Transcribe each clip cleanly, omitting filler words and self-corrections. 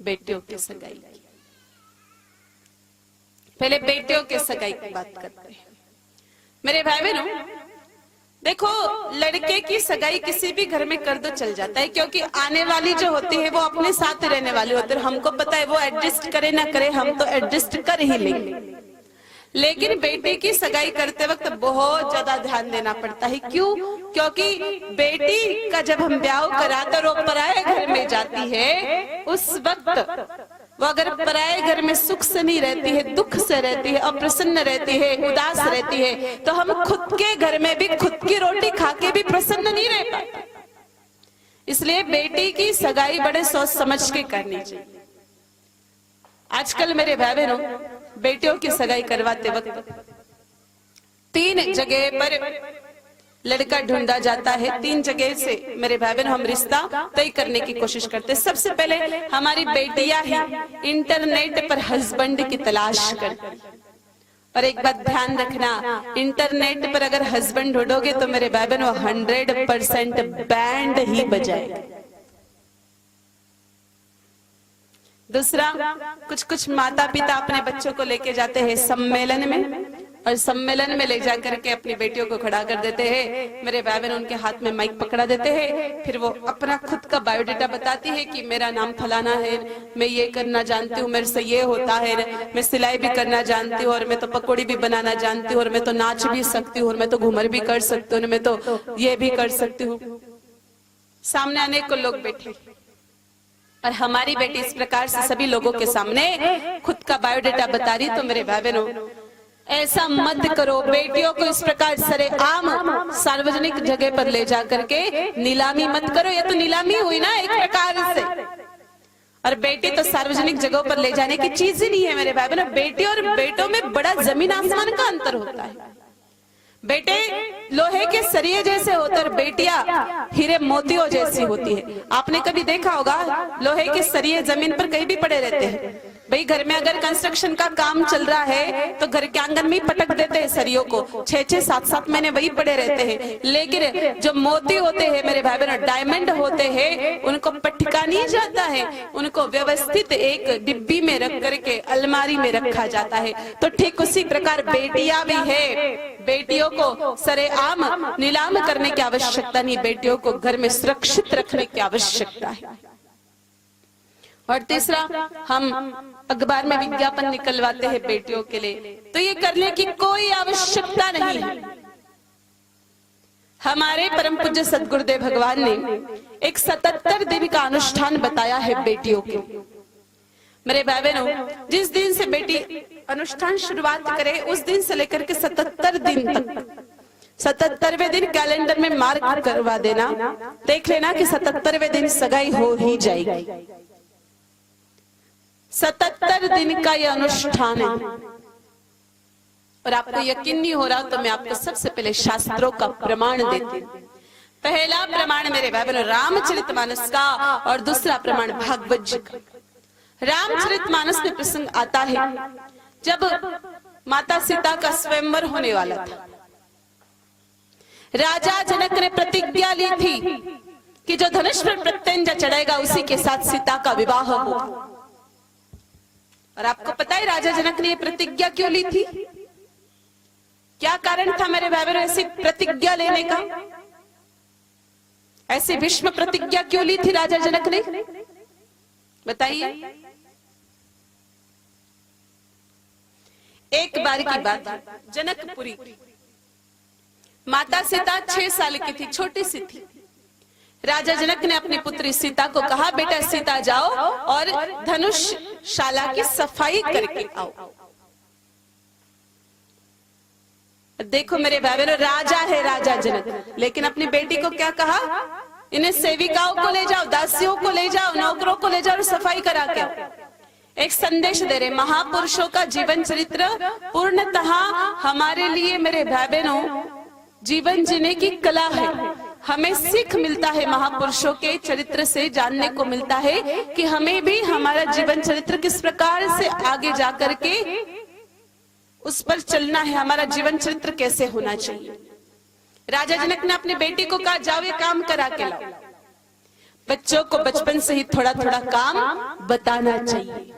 बेटियों की सगाई की। पहले बेटियों के सगाई की बात करते हैं। मेरे भाई बहनों, देखो, लड़के की सगाई किसी भी घर में कर दो चल जाता है, क्योंकि आने वाली जो होती है वो अपने साथ रहने वाली होती है। हमको पता है वो एडजस्ट करे ना करे, हम तो एडजस्ट कर ही लेंगे। लेकिन बेटे की सगाई करते वक्त बहुत ज्यादा ध्यान देना पड़ता है। क्यों? क्योंकि बेटी का जब हम ब्याह कराकर वो पराये घर में जाती है, उस वक्त वो अगर पराये घर में सुख से नहीं रहती है, दुख से रहती है, अप्रसन्न रहती है, उदास रहती है, तो हम खुद के घर में भी खुद की रोटी खा के भी प्रसन्न नहीं रह पाते। इसलिए बेटी की सगाई बड़े सोच समझ के करनी चाहिए। आजकल मेरे भाई बहनों, बेटियों की सगाई करवाते वक्त 3 जगह पर लड़का ढूंढा जाता है। 3 जगह से मेरे भाई बहन हम रिश्ता तय करने की कोशिश करते हैं। सबसे पहले हमारी बेटियां ही इंटरनेट पर हस्बैंड की तलाश करती। और एक बात ध्यान रखना, इंटरनेट पर अगर हस्बैंड ढूंढोगे तो मेरे भाई बहन वो 100% बैंड ही बजाएगा। दूसरा, कुछ माता पिता अपने बच्चों को लेके जाते हैं सम्मेलन में, और सम्मेलन में ले जाकर के अपनी बेटियों को खड़ा कर देते हैं। मेरे भाई बहन उनके हाथ में माइक पकड़ा देते हैं, फिर वो अपना खुद का बायोडाटा बताती है कि मेरा नाम फलाना है, मैं ये करना जानती हूँ, मेरे से ये होता है, मैं सिलाई भी करना जानती हूँ, और मैं तो पकौड़ी भी बनाना जानती हूँ, और मैं तो नाच भी सकती हूँ, और मैं तो घूमर भी कर सकती हूँ, मैं तो ये भी कर सकती हूँ। सामने अनेक को लोग बैठे, और हमारी बेटी इस प्रकार से सभी लोगों के सामने खुद का बायोडाटा बता रही। तो मेरे भाई बहनों, ऐसा मत करो। बेटियों को इस प्रकार सरेआम सार्वजनिक जगह पर ले जाकर के नीलामी मत करो। ये तो नीलामी हुई ना एक प्रकार से। और बेटी तो सार्वजनिक जगहों पर ले जाने की चीज ही नहीं है मेरे भाई बहनों। बेटी और बेटों में बड़ा जमीन आसमान का अंतर होता है। बेटे लोहे के सरिये जैसे होते हैं, बेटियां हीरे मोतियों जैसी होती है। आपने कभी देखा होगा, लोहे के सरिये जमीन पर कहीं भी पड़े रहते हैं। भाई घर में अगर कंस्ट्रक्शन का काम चल रहा है तो घर के आंगन में पटक देते हैं सरियों को, 6-6, 7-7 महीने वही पड़े रहते हैं। लेकिन जो मोती होते हैं मेरे भाई बहनों, डायमंड होते हैं, उनको पटका नहीं जाता है, उनको व्यवस्थित एक डिब्बी में रख करके अलमारी में रखा जाता है। तो ठीक उसी प्रकार बेटियां भी है। बेटियों को सरेआम नीलाम करने की आवश्यकता नहीं, बेटियों को घर में सुरक्षित रखने की आवश्यकता है। और तीसरा, हम अखबार में विज्ञापन निकलवाते हैं बेटियों के लिए, तो ये करने की कोई आवश्यकता नहीं है। हमारे परम पूज्य सद्गुरुदेव भगवान ने एक 77 दिन का अनुष्ठान बताया है बेटियों के। मेरे भाई बहनों, जिस दिन से बेटी अनुष्ठान शुरुआत करे उस दिन से लेकर के 77 दिन तक, 77वें दिन कैलेंडर में मार्क करवा देना, देख लेना कि 77वें दिन सगाई हो ही जाएगी। 77 दिन का यह अनुष्ठान है। और आपको यकीन नहीं हो रहा तो मैं आपको सबसे पहले शास्त्रों का प्रमाण देती हूँ। पहला प्रमाण मेरे भाई बहनों रामचरितमानस का, और दूसरा प्रमाण भागवत जी का। रामचरितमानस में प्रसंग आता है जब माता सीता का स्वयंवर होने वाला था। राजा जनक ने प्रतिज्ञा ली थी कि जो धनुष पर प्रत्यंजा चढ़ेगा उसी के साथ सीता का विवाह होगा। और आपको पता है राजा जनक ने ये प्रतिज्ञा क्यों ली थी? क्या कारण था मेरे भाई बहनों ऐसी प्रतिज्ञा लेने का? ऐसी भीष्म प्रतिज्ञा क्यों ली थी राजा जनक ने? बताइए। एक बार की बात, जनकपुरी माता सीता 6 साल की थी, छोटी सी थी। राजा जनक ने अपनी पुत्री सीता को कहा, बेटा सीता जाओ और धनुषशाला की सफाई करके आओ। देखो मेरे भाई बहनों, राजा है राजा जनक, लेकिन अपनी बेटी को क्या कहा? इन्हें सेविकाओं को ले जाओ, दासियों को ले जाओ, नौकरों को ले जाओ और सफाई करा के आओ। एक संदेश दे रहे, महापुरुषों का जीवन चरित्र पूर्णतः हमारे लिए मेरे भाई बहनों जीवन जीने की कला है। हमें सीख मिलता है महापुरुषों के चरित्र से, जानने को मिलता है कि हमें भी हमारा जीवन चरित्र किस प्रकार से आगे जाकर के उस पर चलना है, हमारा जीवन चरित्र कैसे होना चाहिए। राजा जनक ने अपनी बेटी को कहा, जाओ ये काम करा के लाओ। बच्चों को बचपन से ही थोड़ा थोड़ा काम बताना चाहिए।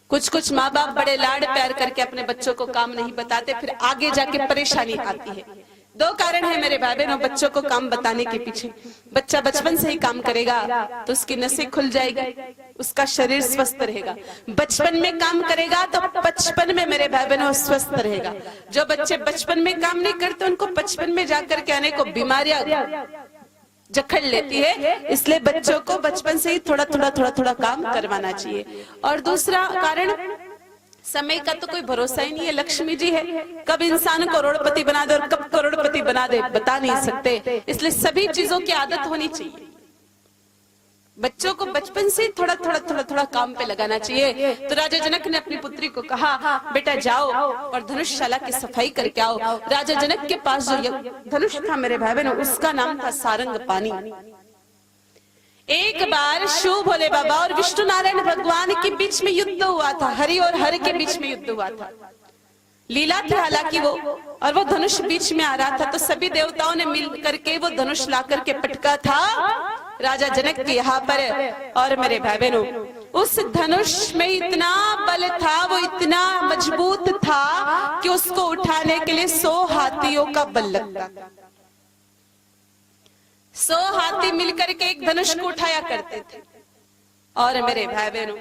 कुछ कुछ माँ बाप बड़े लाड प्यार करके अपने बच्चों को काम नहीं बताते, फिर आगे जाके परेशानी आती है। दो कारण है मेरे भाई बहनों बच्चों को काम बताने के पीछे। बच्चा बचपन से ही काम करेगा तो उसकी नसें खुल जाएगी, उसका शरीर स्वस्थ रहेगा। बचपन में काम करेगा तो बचपन में मेरे भाई बहनों स्वस्थ रहेगा। जो बच्चे बचपन में काम नहीं करते उनको बचपन में जाकर के अनेकों बीमारियां जकड़ लेती है। इसलिए बच्चों को बचपन से ही थोड़ा थोड़ा काम करवाना चाहिए। और दूसरा कारण, समय का तो कोई भरोसा ही नहीं है। लक्ष्मी जी है, कब इंसान को करोड़पति बना दे और कब करोड़पति बना दे बता नहीं सकते। इसलिए सभी चीजों की आदत होनी चाहिए। बच्चों को बचपन से थोड़ा काम पे लगाना चाहिए। तो राजा जनक ने अपनी पुत्री को कहा, बेटा जाओ और धनुषशाला की सफाई करके आओ। राजा जनक के पास जो धनुष था मेरे भाई बहनों, उसका नाम था सारंग पानी। एक बार शिव भोले बाबा और विष्णु नारायण भगवान के बीच में युद्ध हुआ था। हरि और हर के बीच में युद्ध हुआ था। लीला थी हालांकि वो, और वो धनुष बीच में आ रहा था। तो सभी देवताओं ने मिल करके वो धनुष ला करके पटका था राजा जनक के यहाँ पर। और मेरे भाई बहनों उस धनुष में इतना बल था, वो इतना मजबूत था कि उसको उठाने के लिए 100 हाथियों का बल लगता था। 100 हाथी मिलकर के एक धनुष को उठाया करते थे। और मेरे भाई बहनों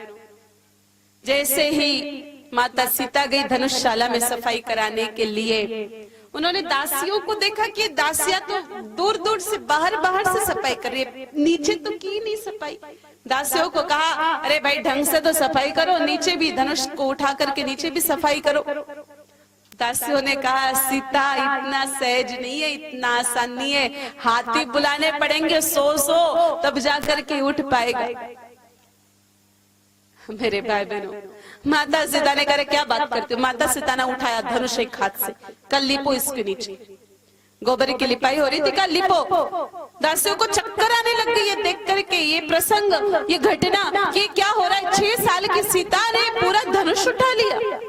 जैसे ही माता सीता गई धनुषशाला में सफाई कराने के लिए, उन्होंने दासियों को देखा कि दासियां तो दूर दूर से बाहर से सफाई कर रही है, नीचे तो की नहीं सफाई। दासियों को कहा, अरे भाई ढंग से तो सफाई करो, नीचे भी धनुष को उठा करके नीचे भी सफाई करो। दासियों ने कहा, सीता इतना सहज नहीं है, इतना आसान नहीं है, हाथी बुलाने पड़ेंगे 100 तब जाकर के उठ पाएगा। मेरे भाई बहनों माता सीता ने कहा, क्या बात करते हो। माता सीता ने उठाया धनुष एक हाथ से, कल लिपो इसके नीचे। गोबर की लिपाई हो रही थी, कल लिपो। दासियों को चक्कर आने लग गई है देख करके ये प्रसंग, ये घटना, ये क्या हो रहा है। 6 साल की सीता ने पूरा धनुष उठा लिया,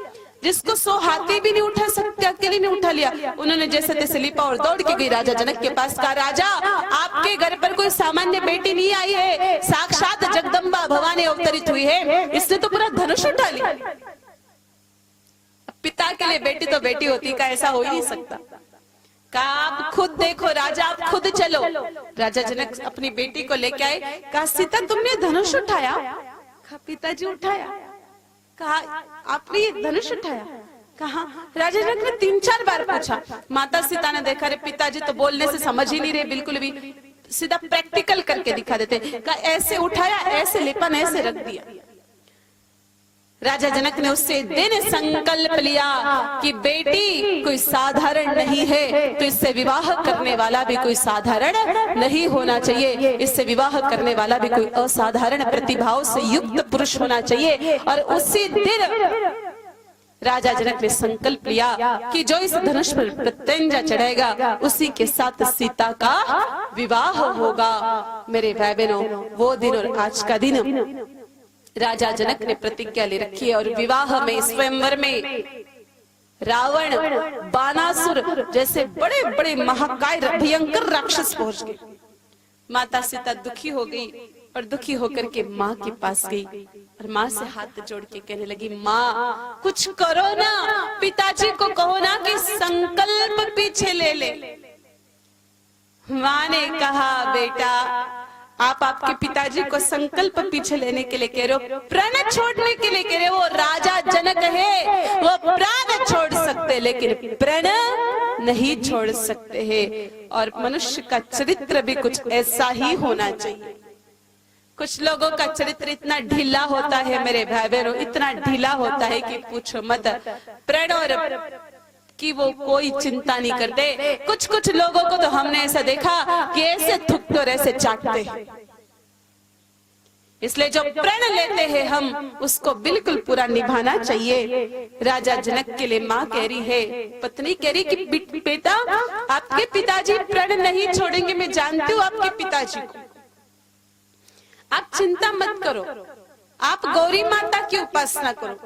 जिसको 100 हाथी भी नहीं उठा सकते, अकेले नहीं उठा लिया। उन्होंने जैसे तैसे लिपा और दौड़ के गई राजा जनक के पास। कहा, राजा आपके घर पर कोई सामान्य बेटी नहीं आई है, साक्षात जगदम्बा भवानी अवतरित हुई है, इसने तो पूरा धनुष उठा लिया। पिता के लिए बेटी तो बेटी होती का, ऐसा हो ही नहीं सकता। कहा, आप खुद देखो राजा, आप खुद चलो। राजा जनक अपनी बेटी को लेके आए। कहा, सीता तुमने धनुष उठाया? कहा, पिताजी उठाया। कहा, आपने ये धनुष उठाया? कहा, राजा जनक ने 3-4 बार पूछा। माता सीता ने देखा, रे पिताजी तो बोलने से समझ ही नहीं रहे बिल्कुल भी, सीधा प्रैक्टिकल करके दिखा देते। कहा, ऐसे उठाया, ऐसे लिपन, ऐसे रख दिया। राजा जनक ने उससे दिन संकल्प लिया कि बेटी कोई साधारण नहीं है, तो इससे विवाह करने वाला भी कोई साधारण नहीं होना चाहिए। इससे विवाह करने वाला भी कोई असाधारण प्रतिभाओं से युक्त पुरुष होना चाहिए। और उसी दिन राजा जनक ने संकल्प लिया कि जो इस धनुष पर प्रत्यंजा चढ़ेगा उसी के साथ सीता का विवाह होगा। मेरे भाई बहनों वो दिन और आज का दिन राजा जनक ने प्रतिज्ञा ले रखी है। और विवाह में, स्वयंवर में रावण, बानासुर जैसे बड़े बड़े महाकाय भयंकर राक्षस पहुंच गए। माता सीता दुखी हो गई और दुखी होकर के माँ के पास गई और माँ से हाथ जोड़ के कहने लगी, माँ कुछ करो ना, पिताजी को कहो ना कि संकल्प पीछे ले ले। माँ ने कहा, बेटा आप आपके पिताजी को संकल्प पीछे लेने के लिए कह रहे हो, प्रण छोड़ने के लिए कह रहे हो। वो राजा जनक है, वो प्राण छोड़ सकते लेकिन प्रण नहीं छोड़ सकते हैं। और मनुष्य का चरित्र भी कुछ ऐसा ही होना चाहिए। कुछ लोगों का चरित्र इतना ढीला होता है मेरे भाई बहनों, इतना ढीला होता है कि पूछो मत। प्रण और कि वो कोई चिंता नहीं करते। कुछ कुछ लोगों को तो हमने ऐसा देखा कि ऐसे थुकते और ऐसे चाटते हैं। इसलिए जो प्रण लेते हैं हम उसको बिल्कुल पूरा निभाना चाहिए। राजा जनक के लिए माँ कह रही है, पत्नी कह रही कि बेटा आपके पिताजी प्रण नहीं छोड़ेंगे, मैं जानती हूँ आपके पिताजी को, आप चिंता मत करो, आप गौरी माता की उपासना करो,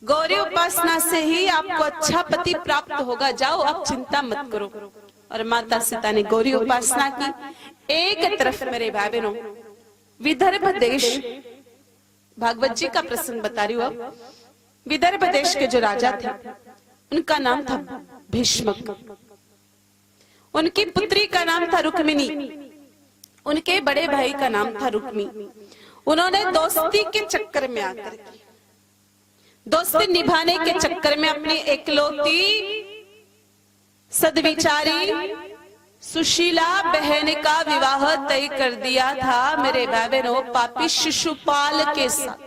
गौरी उपासना से ही आपको अच्छा पति प्राप्त होगा, जाओ आप चिंता मत करो। और माता सीता ने गौरी उपासना की। एक तरफ मेरे भाई बहनों विदर्भ देश, भागवत जी का प्रसंग बता रही हूं अब। विदर्भ देश के जो राजा थे उनका नाम था भीष्मक। उनकी पुत्री का नाम था रुक्मिणी, उनके बड़े भाई का नाम था रुक्मी। उन्होंने दोस्ती के चक्कर में आकर के, दोस्ती निभाने के चक्कर में अपनी एकलौती सद्विचारी सुशीला बहन का विवाह तय कर दिया था मेरे भाई बहनों, पापी शिशुपाल के साथ।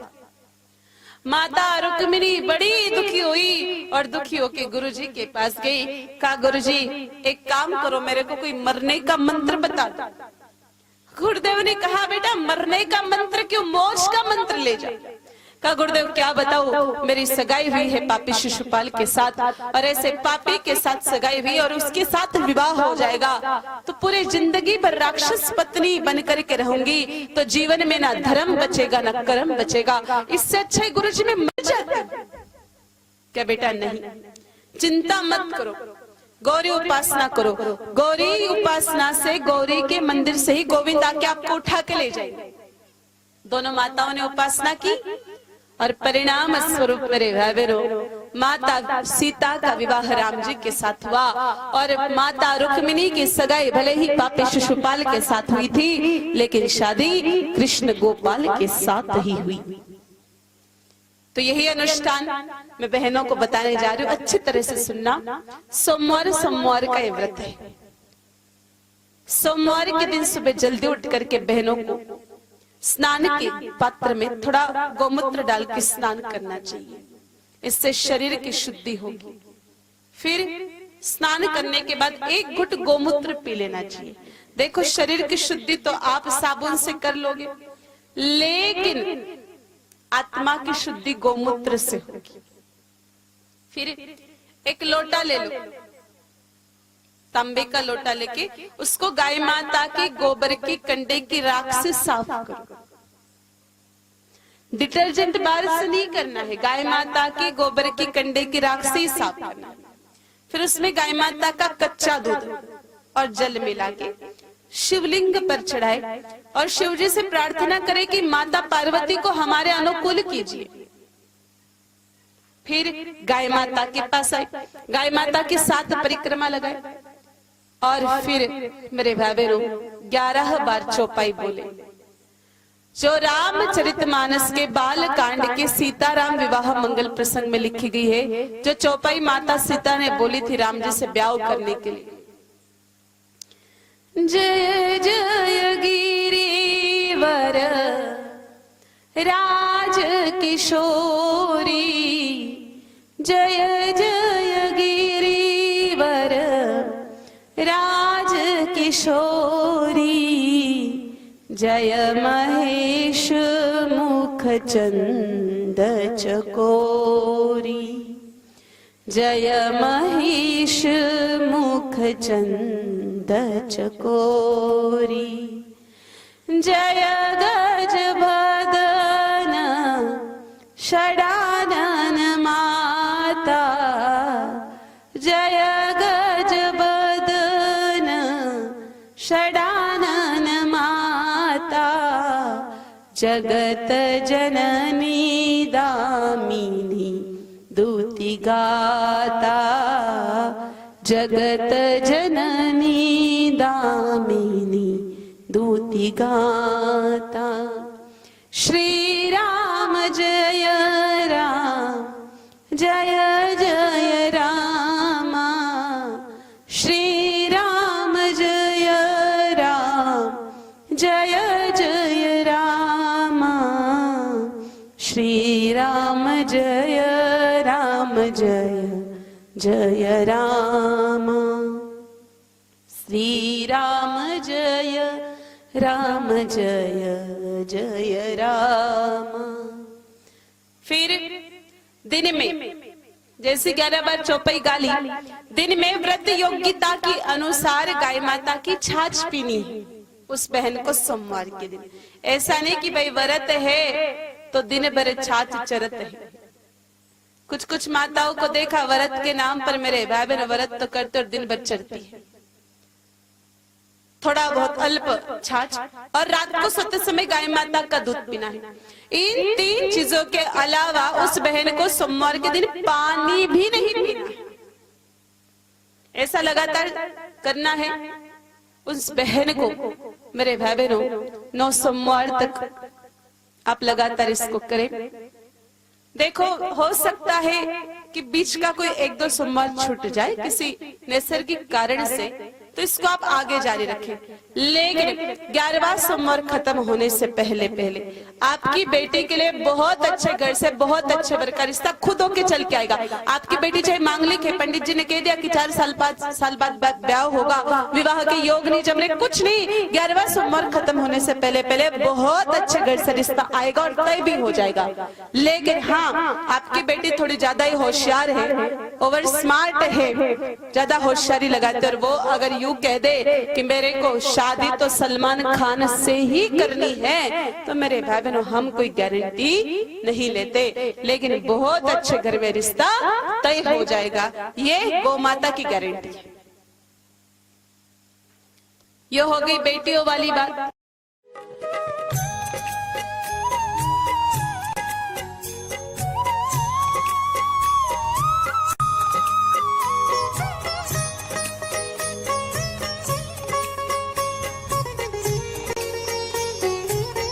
माता रुक्मिणी बड़ी दुखी हुई और दुखी होके गुरुजी के पास गई। कहा गुरुजी एक काम करो, मेरे को कोई मरने का मंत्र बता दो। गुरुदेव ने कहा बेटा मरने का मंत्र क्यों, मोक्ष का मंत्र ले जा। कहा गुरुदेव क्या बताओ, मेरी सगाई हुई है पापी शिशुपाल के साथ, और ऐसे पापी के साथ सगाई हुई और उसके साथ विवाह हो जाएगा तो पूरे जिंदगी भर राक्षस पत्नी बन करके रहूंगी, तो जीवन में ना धर्म बचेगा ना कर्म बचेगा, इससे अच्छा गुरुजी में मर जाता। क्या बेटा नहीं, चिंता मत करो, गौरी उपासना करो। गौरी उपासना से, गौरी के मंदिर से ही गोविंद आके आपको उठा के ले जाएंगे। दोनों माताओं ने उपासना की और परिणाम स्वरूप मेरे भाई बहनों माता सीता का विवाह राम जी के साथ हुआ और माता रुक्मिणी की सगाई भले ही पापी शिशुपाल के साथ हुई थी, लेकिन शादी कृष्ण गोपाल के साथ ही हुई। तो यही अनुष्ठान मैं बहनों को बताने जा रही हूँ, अच्छी तरह से सुनना। सोमवार सोमवार का ये व्रत है। सोमवार के दिन सुबह जल्दी उठ करके बहनों को स्नान के पात्र में थोड़ा गोमूत्र डाल के स्नान करना चाहिए, इससे शरीर की शुद्धि होगी। फिर स्नान करने के बाद एक घुट गोमूत्र पी लेना चाहिए। देखो शरीर की शुद्धि तो आप साबुन से कर लोगे, लेकिन आत्मा की शुद्धि गोमूत्र से होगी। फिर एक लोटा ले लो, तांबे का लोटा लेके उसको गाय माता के गोबर की कंडे की राख से साफ करो। डिटर्जेंट बार से नहीं करना है, गाय माता के गोबर की कंडे की राख से ही साफ करना है। फिर उसमें गाय माता का कच्चा दूध और जल मिला के शिवलिंग पर चढ़ाए और शिव जी से प्रार्थना करें कि माता पार्वती को हमारे अनुकूल कीजिए। फिर गाय माता के पास आए, गाय माता की 7 परिक्रमा लगाए और फिर मेरे भाई बहनों 11 बार चौपाई बोले, जो रामचरितमानस के बाल कांड के सीताराम विवाह मंगल प्रसंग में लिखी गई है, जो चौपाई माता सीता ने बोली थी राम जी से ब्याह करने के लिए। जय जय गिरिवर राज किशोरी, जय जय गिरिवर राज किशोरी, जय महेश मुख चंद चकोरी, जय महेश मुख चंद चकोरी, जय गज बदन षडानन माता, जय गज बदन षडानन माता, जगत जननी दामिनी दूति गाता, जगत जननी दामिनी दूति गाता। श्री राम जय राम, जय जय राम, श्री राम जय राम, जय जय राम, श्री राम जय राम, जय जय राम, श्री राम जय राम, जय जय राम। फिर दिन में जैसे 11 बार चौपाई गाली, दिन में व्रत योग्यता के अनुसार गाय माता की छाछ पीनी है उस बहन को सोमवार के दिन। ऐसा नहीं कि भाई व्रत है तो दिन भर छाछ चरत है। कुछ कुछ माताओं को देखा व्रत के नाम पर मेरे भाई बहन व्रत तो करते और दिन भर चरती है। थोड़ा बहुत अल्प छाछ, और रात को सोते समय गाय माता का दूध पीना है। इन 3 चीजों के अलावा उस बहन को सोमवार के दिन पानी भी नहीं पीना है। ऐसा लगातार करना है। उस बहन को मेरे भाई बहनों 9 सोमवार तक आप लगातार इसको करें। देखो, हो सकता है कि बीच का कोई 1-2 सोमवार छूट जाए किसी नैसर्गिक कारण से, तो इसको आप आगे जारी रखें। लेकिन 11वां सोमवार खत्म होने से पहले आपकी बेटी के लिए बहुत अच्छे घर से बहुत अच्छे वर का रिश्ता खुद होके चल के आएगा। आपकी बेटी चाहे मांगलिक है, पंडित जी ने कह दिया कि 4 साल बाद ब्याह होगा, विवाह के योग नहीं जम रहे, कुछ नहीं, 11वां सोमवार खत्म होने से पहले बहुत अच्छे घर से रिश्ता आएगा और तय भी हो जाएगा। लेकिन हाँ, आपकी बेटी थोड़ी ज्यादा ही होशियार है, ओवर स्मार्ट है, ज्यादा होशियारी लगाते, और वो अगर यूं कह दे कि मेरे को शादी तो सलमान खान से ही करनी है, तो मेरे भाई बहनों हम कोई गारंटी नहीं लेते, लेकिन बहुत अच्छे घर में रिश्ता तय हो जाएगा। ये गौ माता की गारंटी है। ये हो गई बेटियों वाली बात।